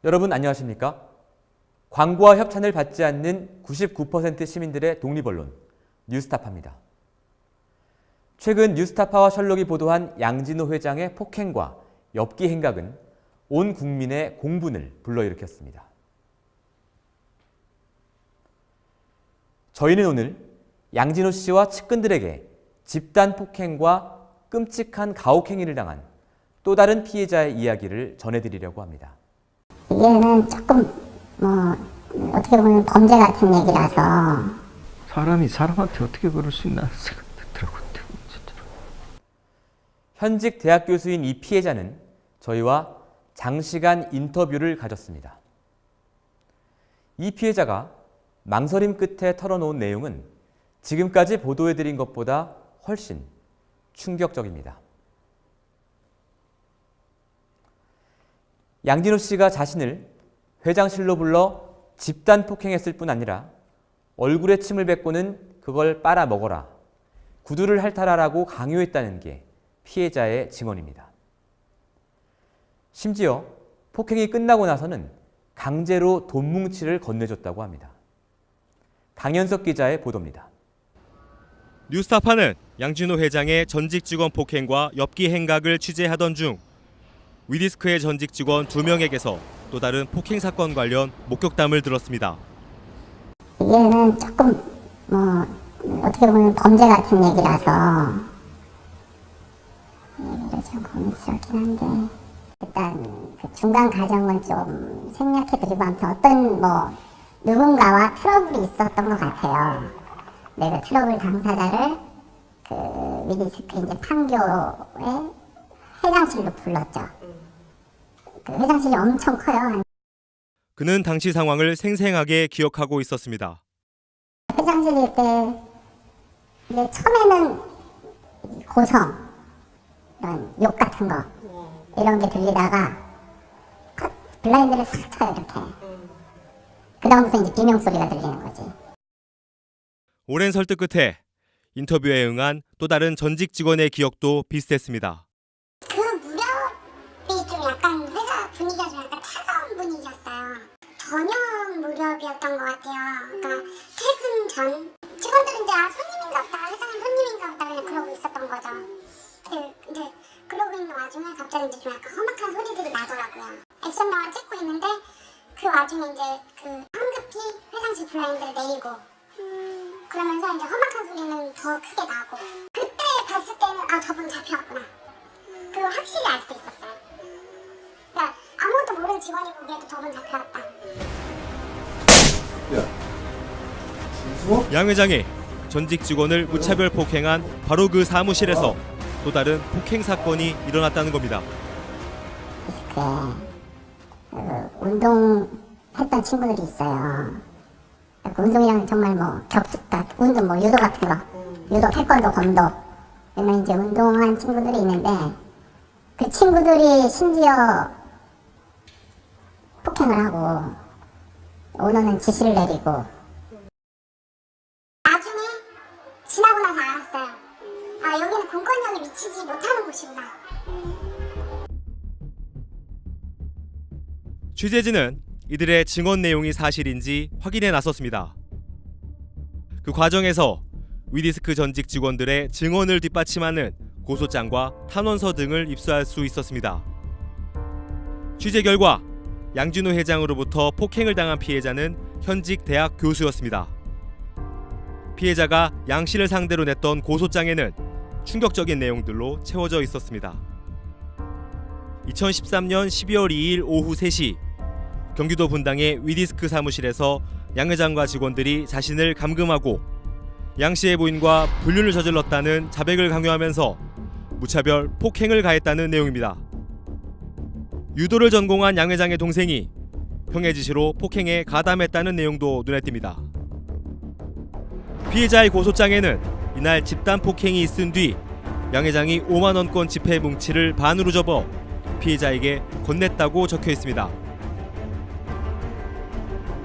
여러분 안녕하십니까? 광고와 협찬을 받지 않는 99% 시민들의 독립언론 뉴스타파입니다. 최근 뉴스타파와 셜록이 보도한 양진호 회장의 폭행과 엽기 행각은 온 국민의 공분을 불러일으켰습니다. 저희는 오늘 양진호 씨와 측근들에게 집단 폭행과 끔찍한 가혹행위를 당한 또 다른 피해자의 이야기를 전해드리려고 합니다. 이게는 조금 어떻게 보면 범죄 같은 얘기라서 사람이 사람한테 어떻게 그럴 수 있나 생각되더라고요. 진짜로. 현직 대학 교수인 이 피해자는 저희와 장시간 인터뷰를 가졌습니다. 이 피해자가 망설임 끝에 털어놓은 내용은 지금까지 보도해드린 것보다 훨씬 충격적입니다. 양진호 씨가 자신을 회장실로 불러 집단 폭행했을 뿐 아니라 얼굴에 침을 뱉고는 그걸 빨아먹어라, 구두를 핥아라라고 강요했다는 게 피해자의 증언입니다. 심지어 폭행이 끝나고 나서는 강제로 돈 뭉치를 건네줬다고 합니다. 강현석 기자의 보도입니다. 뉴스타파는 양진호 회장의 전직 직원 폭행과 엽기 행각을 취재하던 중 위디스크의 전직 직원 2명에게서 또 다른 폭행 사건 관련 목격담을 들었습니다. 이게는 조금 어떻게 보면 범죄 같은 얘기라서 얘기를 좀 고민스럽긴 한데 일단 그 중간 과정은 좀 생략해드리고 아무튼 어떤 누군가와 트러블이 있었던 것 같아요. 내가 트러블 당사자를 그 위디스크 이제 판교의 회장실로 불렀죠. 그 회장실이 엄청 커요. 그는 당시 상황을 생생하게 기억하고 있었습니다. 회장실일 때 이제 처음에는 고성 이런 욕 같은 거 이런 게 들리다가 블라인드를 싹 쳐요 이렇게. 그 다음부터 이제 비명 소리가 들리는 거지. 오랜 설득 끝에 인터뷰에 응한 또 다른 전직 직원의 기억도 비슷했습니다. 그 무렵이 좀 약간 회사 분위기가 좀 약간 차가운 분위기였어요. 저녁 무렵이었던 것 같아요. 그러니까 퇴근 전 직원들은 이제 손님인가 보다, 회사님 손님인가 보다 그냥 그러고 있었던 거죠. 근데 그러고 있는 와중에 갑자기 이제 좀 약간 험악한 소리들이 나더라고요. 액션 영화 찍고 있는데 그 와중에 이제 그 황급히 회장실 블라인드를 내리고 그러면서 이제 험악한 소리는 더 크게 나고 그때 봤을 때는 저분 잡혀왔구나. 그걸 확실히 알 수 있었어요. 그러니까 아무것도 모르는 직원이 보기에도 저분 잡혀왔다. 양 회장이 전직 직원을 무차별 폭행한 바로 그 사무실에서 또 다른 폭행 사건이 일어났다는 겁니다. 운동했던 친구들이 있어요. 그 운동이랑 정말 격투다, 운동 유도 같은 거, 유도, 태권도, 검도 이런 이제 운동한 친구들이 있는데 그 친구들이 심지어 폭행을 하고 오너는 지시를 내리고 나중에 지나고 나서 알았어요. 여기는 공권력이 미치지 못하는 곳이구나. 취재진은 이들의 증언 내용이 사실인지 확인에 나섰습니다. 그 과정에서 위디스크 전직 직원들의 증언을 뒷받침하는 고소장과 탄원서 등을 입수할 수 있었습니다. 취재 결과 양진호 회장으로부터 폭행을 당한 피해자는 현직 대학 교수였습니다. 피해자가 양 씨를 상대로 냈던 고소장에는 충격적인 내용들로 채워져 있었습니다. 2013년 12월 2일 오후 3시 경기도 분당의 위디스크 사무실에서 양 회장과 직원들이 자신을 감금하고 양 씨의 부인과 불륜을 저질렀다는 자백을 강요하면서 무차별 폭행을 가했다는 내용입니다. 유도를 전공한 양 회장의 동생이 형의 지시로 폭행에 가담했다는 내용도 눈에 띕니다. 피해자의 고소장에는 이날 집단 폭행이 있은 뒤 양 회장이 5만 원권 지폐 뭉치를 반으로 접어 피해자에게 건넸다고 적혀 있습니다.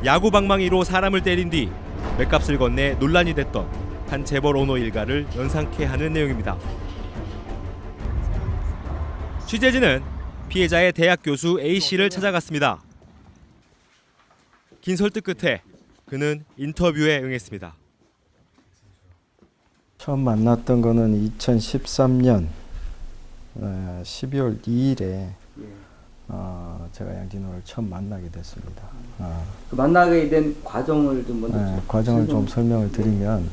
야구 방망이로 사람을 때린 뒤 맥값을 건네 논란이 됐던 한 재벌 오너 일가를 연상케 하는 내용입니다. 취재진은 피해자의 대학 교수 A씨를 찾아갔습니다. 긴 설득 끝에 그는 인터뷰에 응했습니다. 처음 만났던 거는 2013년 12월 2일에 제가 양진호를 처음 만나게 됐습니다. 그 만나게 된 과정을 좀 먼저 과정을 좀 설명을 드리면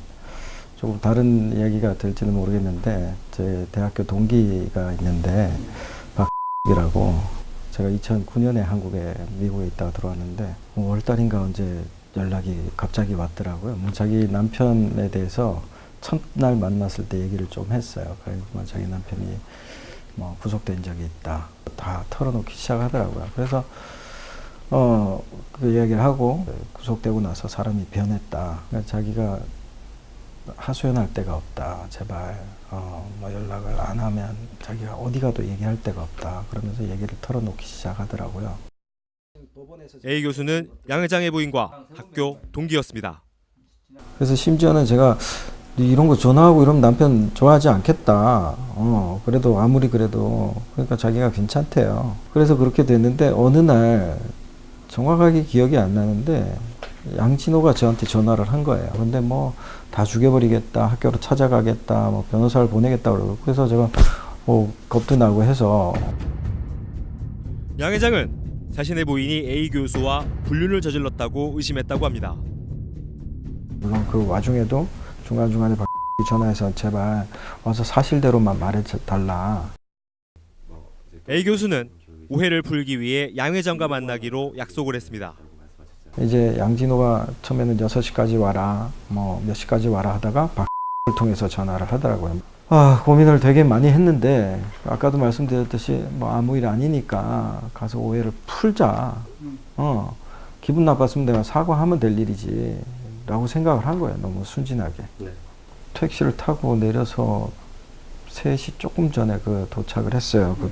조금 다른 얘기가 될지는 모르겠는데 제 대학교 동기가 있는데 박이라고 제가 2009년에 한국에 미국에 있다가 들어왔는데 5월달인가 언제 연락이 갑자기 왔더라고요. 자기 남편에 대해서 첫날 만났을 때 얘기를 좀 했어요. 그리고 자기 남편이 뭐 구속된 적이 있다. 다 털어놓기 시작하더라고요. 그래서 그 이야기를 하고 구속되고 나서 사람이 변했다. 그러니까 자기가 하소연할 데가 없다. 제발 뭐 연락을 안 하면 자기가 어디 가도 얘기할 데가 없다. 그러면서 얘기를 털어놓기 시작하더라고요. A 교수는 양 회장의 부인과 학교 동기였습니다. 그래서 심지어는 제가 이런 거 전화하고 이러면 남편 좋아하지 않겠다. 그래도 아무리 그래도 그러니까 자기가 괜찮대요. 그래서 그렇게 됐는데 어느 날 정확하게 기억이 안 나는데 양진호가 저한테 전화를 한 거예요. 근데 뭐 다 죽여버리겠다, 학교로 찾아가겠다, 뭐 변호사를 보내겠다 그러고 그래서 제가 뭐 겁도 나고 해서 양 회장은 자신의 부인이 A 교수와 불륜을 저질렀다고 의심했다고 합니다. 물론 그 와중에도 중간중간에 전화해서 제발 와서 사실대로만 말해달라. A 교수는 오해를 풀기 위해 양 회장과 만나기로 약속을 했습니다. 이제 양진호가 처음에는 6시까지 와라, 뭐 몇 시까지 와라 하다가 박을 통해서 전화를 하더라고요. 고민을 되게 많이 했는데 아까도 말씀드렸듯이 뭐 아무 일 아니니까 가서 오해를 풀자. 기분 나빴으면 내가 사과하면 될 일이지 라고 생각을 한 거예요. 너무 순진하게. 택시를 타고 내려서 3시 조금 전에 도착을 했어요. 그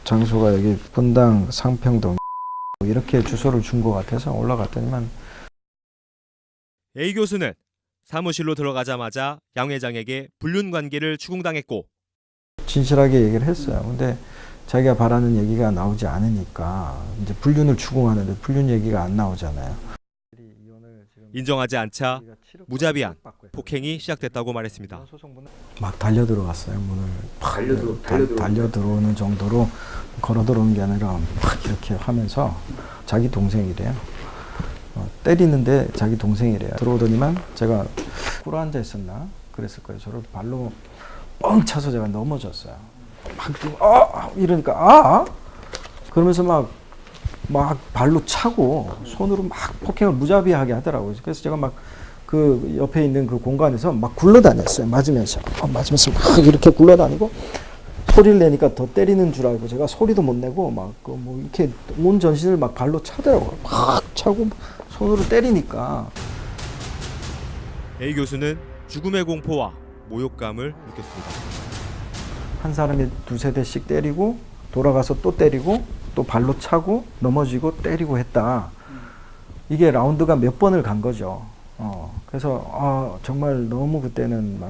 장소가 여기 분당 상평동 이렇게 주소를 준 것 같아서 올라갔더니만 A 교수는 사무실로 들어가자마자 양 회장에게 불륜 관계를 추궁당했고 진실하게 얘기를 했어요. 근데 자기가 바라는 얘기가 나오지 않으니까 이제 불륜을 추궁하는데 불륜 얘기가 안 나오잖아요. 인정하지 않자 무자비한 폭행이 시작됐다고 말했습니다. 막 달려 들어왔어요. 문을 달려 들어오는 정도로 걸어 들어오는 게 아니라 막 이렇게 하면서 자기 동생이래요. 때리는데 자기 동생이래요. 들어오더니만 제가 꿇어 앉아 있었나 그랬을 거예요. 저를 발로 뻥 차서 제가 넘어졌어요. 막 이러니까 그러면서 막 발로 차고 손으로 막 폭행을 무자비하게 하더라고요. 그래서 제가 막 그 옆에 있는 그 공간에서 막 굴러다녔어요. 맞으면서 막 이렇게 굴러다니고 소리를 내니까 더 때리는 줄 알고 제가 소리도 못 내고 막 뭐 이렇게 온 전신을 막 발로 차더라고요. 막 차고 손으로 때리니까. A 교수는 죽음의 공포와 모욕감을 느꼈습니다. 한 사람이 2-3대씩 때리고 돌아가서 또 때리고 또 발로 차고 넘어지고 때리고 했다. 이게 라운드가 몇 번을 간 거죠. 그래서 정말 너무 그때는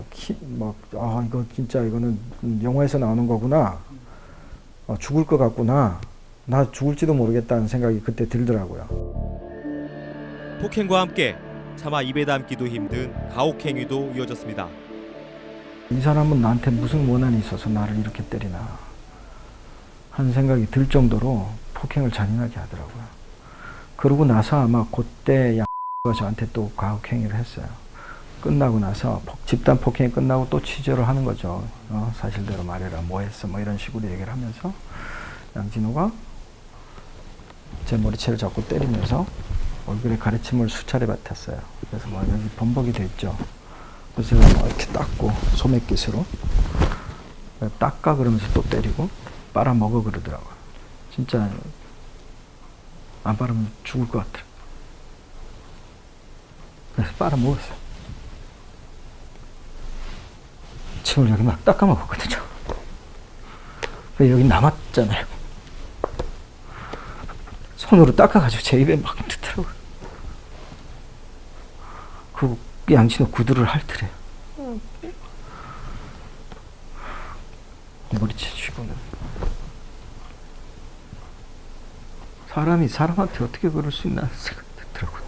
이거 진짜 이거는 영화에서 나오는 거구나. 죽을 것 같구나. 나 죽을지도 모르겠다는 생각이 그때 들더라고요. 폭행과 함께 차마 입에 담기도 힘든 가혹행위도 이어졌습니다. 이 사람은 나한테 무슨 원한이 있어서 나를 이렇게 때리나 하는 생각이 들 정도로 폭행을 잔인하게 하더라고요. 그러고 나서 아마 그때 양가 저한테 또 가혹행위를 했어요. 끝나고 나서 집단 폭행이 끝나고 또 취재를 하는 거죠. 사실대로 말해라, 뭐 했어, 뭐 이런 식으로 얘기를 하면서 양진호가 제 머리채를 잡고 때리면서 얼굴에 가래침을 수차례 뱉었어요. 그래서 뭐 여기 범벅이 됐죠. 그래서 제가 뭐 이렇게 닦고 소매깃으로 닦아 그러면서 또 때리고 빨아먹어 그러더라고요. 진짜 안 빨으면 죽을 것 같더라고요. 그래서 빨아먹었어요. 침을 여기 막 닦아 먹었거든요. 여기 남았잖아요. 손으로 닦아가지고 제 입에 막 넣더라고요. 그 양진호 구두를 핥으래요. 머리채 쥐고는. 사람이 사람한테 어떻게 그럴 수 있나 생각이 들더라고요.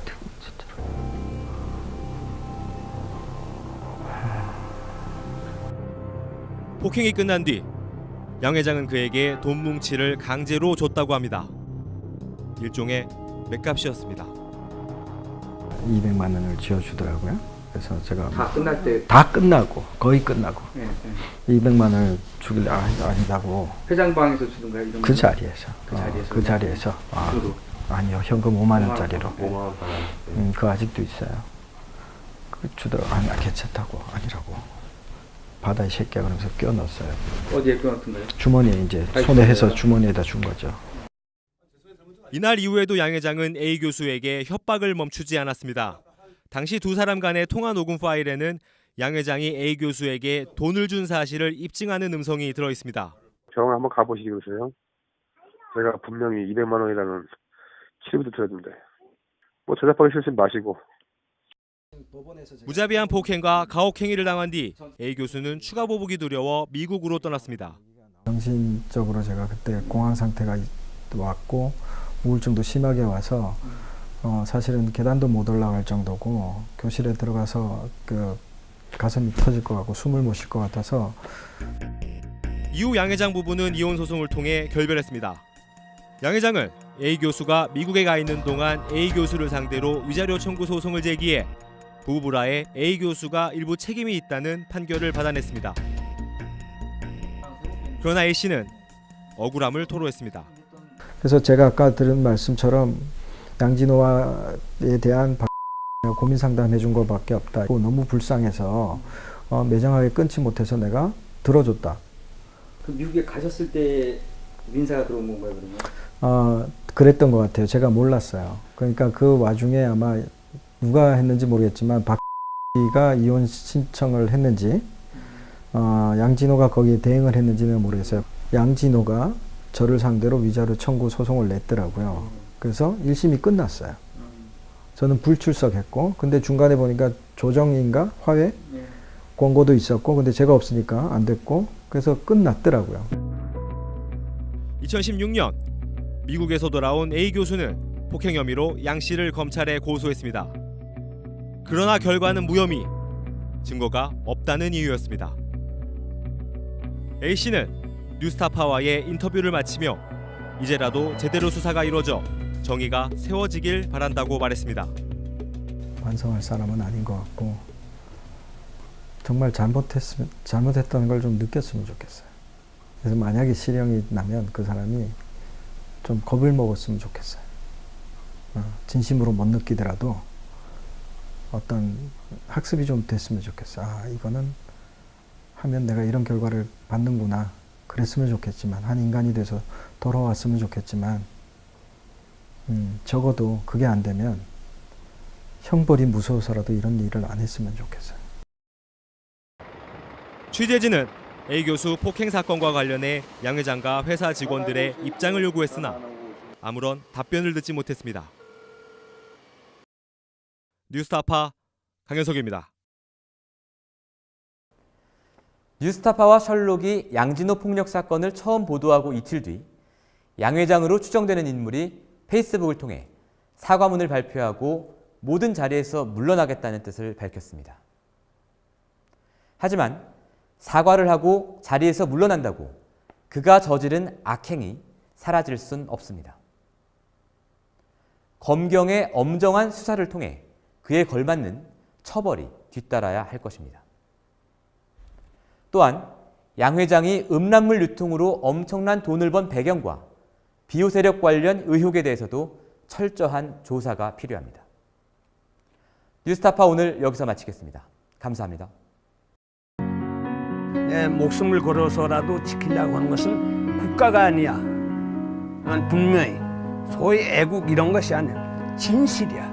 폭행이 끝난 뒤 양 회장은 그에게 돈 뭉치를 강제로 줬다고 합니다. 일종의 맥값이었습니다. 200만 원을 지어주더라고요. 그래서 제가 다 끝날 때 다 끝나고 거의 끝나고 네, 네. 200만 원을 주길래 아니다고 회장방에서 주는 거야 이런 그 거? 자리에서 그 자리에서 주로. 아니요 현금 5만 원짜리로 5만 원 받았어요. 그 아직도 있어요. 그 주더라고 아니 괜찮다고 아니라고 받아 이 새끼야 그러면서 끼워 넣었어요. 어디에 끊었던 거예요? 주머니에 이제 아이, 손에 해서 주머니에다. 주머니에다 준 거죠. 이날 이후에도 양 회장은 A 교수에게 협박을 멈추지 않았습니다. 당시 두 사람 간의 통화 녹음 파일에는 양 회장이 A 교수에게 돈을 준 사실을 입증하는 음성이 들어 있습니다. 병원 한번 가보시기 그러세요. 제가 분명히 200만 원이라는 치료비도 드렸는데 뭐 대답하기 싫으면 마시고. 무자비한 폭행과 가혹 행위를 당한 뒤 A 교수는 추가 보복이 두려워 미국으로 떠났습니다. 정신적으로 제가 그때 공황 상태가 왔고 우울증도 심하게 와서 사실은 계단도 못 올라갈 정도고 교실에 들어가서 그 가슴이 터질 것 같고 숨을 못 쉴 것 같아서 이후 양 회장 부부는 이혼 소송을 통해 결별했습니다. 양 회장은 A 교수가 미국에 가 있는 동안 A 교수를 상대로 위자료 청구 소송을 제기해 부부라에 A 교수가 일부 책임이 있다는 판결을 받아냈습니다. 그러나 A 씨는 억울함을 토로했습니다. 그래서 제가 아까 들은 말씀처럼 양진호에 대한 고민 상담해 준 것밖에 없다. 너무 불쌍해서 매정하게 끊지 못해서 내가 들어줬다. 그 미국에 가셨을 때 민사가 들어온 건가요 그러면? 그랬던 것 같아요. 제가 몰랐어요. 그러니까 그 와중에 아마 누가 했는지 모르겠지만 박씨가 이혼 신청을 했는지 양진호가 거기에 대응을 했는지는 모르겠어요. 양진호가 저를 상대로 위자료 청구 소송을 냈더라고요. 그래서 1심이 끝났어요. 저는 불출석했고 근데 중간에 보니까 조정인가 화해 권고도 있었고 근데 제가 없으니까 안 됐고 그래서 끝났더라고요. 2016년 미국에서 돌아온 A 교수는 폭행 혐의로 양 씨를 검찰에 고소했습니다. 그러나 결과는 무혐의, 증거가 없다는 이유였습니다. A 씨는 뉴스타파와의 인터뷰를 마치며 이제라도 제대로 수사가 이루어져 정의가 세워지길 바란다고 말했습니다. 반성할 사람은 아닌 것 같고 정말 잘못했다는 걸 좀 느꼈으면 좋겠어요. 그래서 만약에 실형이 나면 그 사람이 좀 겁을 먹었으면 좋겠어요. 진심으로 못 느끼더라도 어떤 학습이 좀 됐으면 좋겠어요. 이거는 하면 내가 이런 결과를 받는구나. 그랬으면 좋겠지만 한 인간이 돼서 돌아왔으면 좋겠지만 적어도 그게 안 되면 형벌이 무서워서라도 이런 일을 안 했으면 좋겠어요. 취재진은 A 교수 폭행 사건과 관련해 양 회장과 회사 직원들의 입장을 요구했으나 아무런 답변을 듣지 못했습니다. 뉴스타파 강현석입니다. 뉴스타파와 셜록이 양진호 폭력 사건을 처음 보도하고 이틀 뒤 양 회장으로 추정되는 인물이 페이스북을 통해 사과문을 발표하고 모든 자리에서 물러나겠다는 뜻을 밝혔습니다. 하지만 사과를 하고 자리에서 물러난다고 그가 저지른 악행이 사라질 순 없습니다. 검경의 엄정한 수사를 통해 그에 걸맞는 처벌이 뒤따라야 할 것입니다. 또한 양 회장이 음란물 유통으로 엄청난 돈을 번 배경과 비호 세력 관련 의혹에 대해서도 철저한 조사가 필요합니다. 뉴스타파 오늘 여기서 마치겠습니다. 감사합니다. 내 목숨을 걸어서라도 지키려고 하는 것은 국가가 아니야. 난 분명히 소위 애국 이런 것이 아니야. 진실이야.